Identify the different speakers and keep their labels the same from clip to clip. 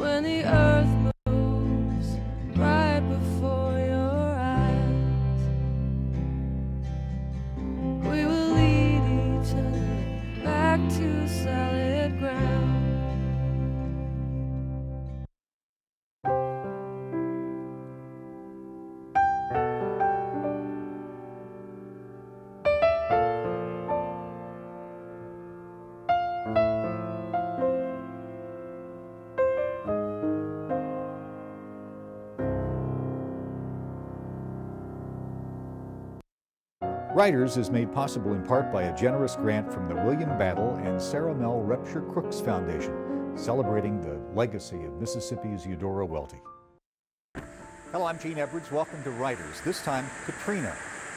Speaker 1: when the earth moves right before your eyes. We will lead each other back to solid ground.
Speaker 2: Writers is made possible in part by a generous grant from the William Battle and Sarah Mel Repshire Crooks Foundation, celebrating the legacy of Mississippi's Eudora Welty. Hello, I'm Gene Edwards. Welcome to Writers. This time, Katrina.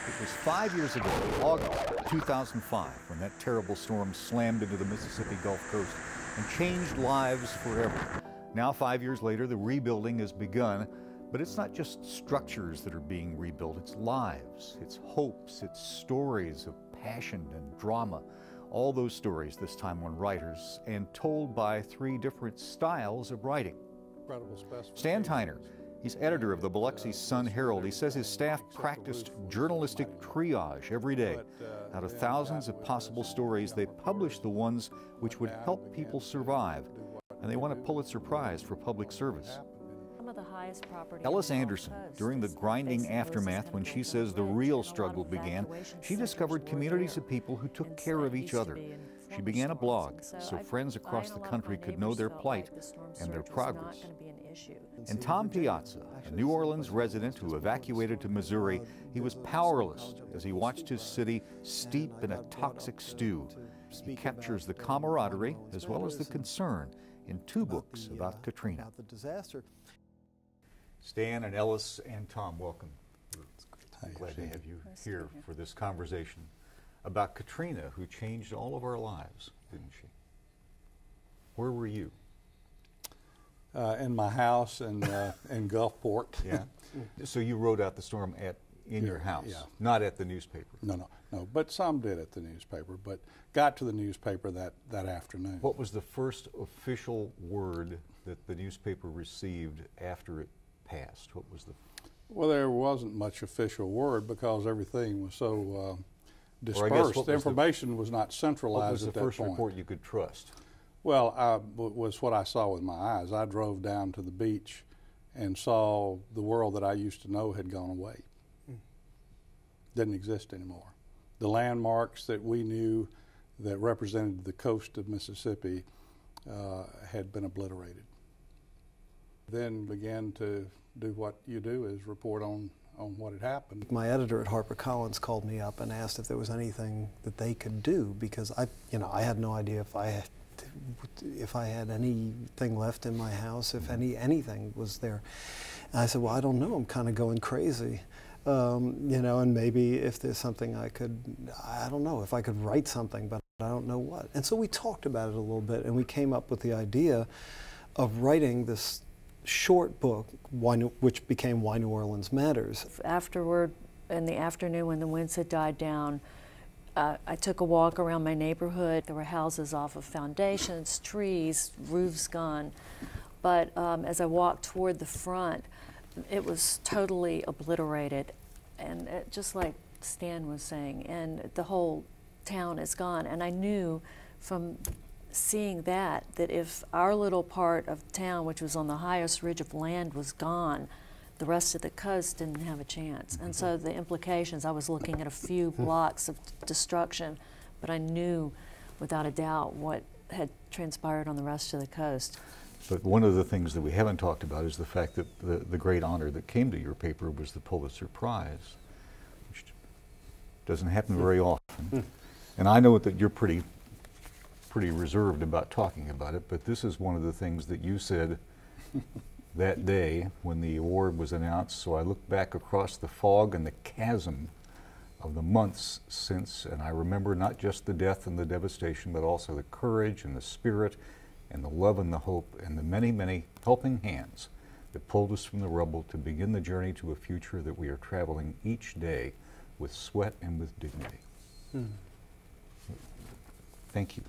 Speaker 2: It was 5 years ago, August 2005, when that terrible storm slammed into the Mississippi Gulf Coast and changed lives forever. Now, 5 years later, the rebuilding has begun. But it's not just structures that are being rebuilt, it's lives, it's hopes, it's stories of passion and drama. All those stories this time on Writers, and told by three different styles of writing. Stan Tyner, he's editor of the Biloxi Sun-Herald. He says his staff practiced journalistic triage every day. Out of thousands of possible stories, they published the ones which would help people survive. And they won a Pulitzer Prize for public service. Ellis Anderson, during the grinding aftermath when she says the real struggle began, she discovered communities of people who took care of each other. She began a blog so friends across the country could know their plight and their progress. And Tom Piazza, a New Orleans resident who evacuated to Missouri, he was powerless as he watched his city steep in a toxic stew. He captures the camaraderie as well as the concern in two books about Katrina. Stan and Ellis and Tom, welcome. We're glad to have you here for this conversation about Katrina, who changed all of our lives, didn't she? Where were you?
Speaker 3: In my house in Gulfport.
Speaker 2: Yeah. So you wrote out the storm in your house, not at the newspaper?
Speaker 3: No. But some did at the newspaper, but got to the newspaper that afternoon.
Speaker 2: What was the first official word that the newspaper received after it passed? What was the?
Speaker 3: Well, there wasn't much official word because everything was so dispersed. The information was not centralized at that point.
Speaker 2: What was the first report you could trust?
Speaker 3: Well, was what I saw with my eyes. I drove down to the beach and saw the world that I used to know had gone away. Didn't exist anymore. The landmarks that we knew that represented the coast of Mississippi had been obliterated. Then began to do what you do, is report on what had happened.
Speaker 4: My editor at HarperCollins called me up and asked if there was anything that they could do, because I had no idea if I had anything left in my house, if anything was there. And I said, well, I don't know, I'm kind of going crazy. And maybe if there's something I don't know, if I could write something, but I don't know what. And so we talked about it a little bit, and we came up with the idea of writing this short book, which became Why New Orleans Matters.
Speaker 5: Afterward, in the afternoon when the winds had died down, I took a walk around my neighborhood. There were houses off of foundations, trees, roofs gone. But as I walked toward the front, it was totally obliterated. And just like Stan was saying, and the whole town is gone. And I knew from seeing that if our little part of town, which was on the highest ridge of land, was gone, the rest of the coast didn't have a chance. And so the implications, I was looking at a few blocks of destruction, but I knew without a doubt what had transpired on the rest of the coast.
Speaker 2: But one of the things that we haven't talked about is the fact that the great honor that came to your paper was the Pulitzer Prize, which doesn't happen very often. And I know that you're pretty reserved about talking about it, but this is one of the things that you said that day when the award was announced. So I looked back across the fog and the chasm of the months since, and I remember not just the death and the devastation, but also the courage and the spirit and the love and the hope and the many, many helping hands that pulled us from the rubble to begin the journey to a future that we are traveling each day with sweat and with dignity. Thank you.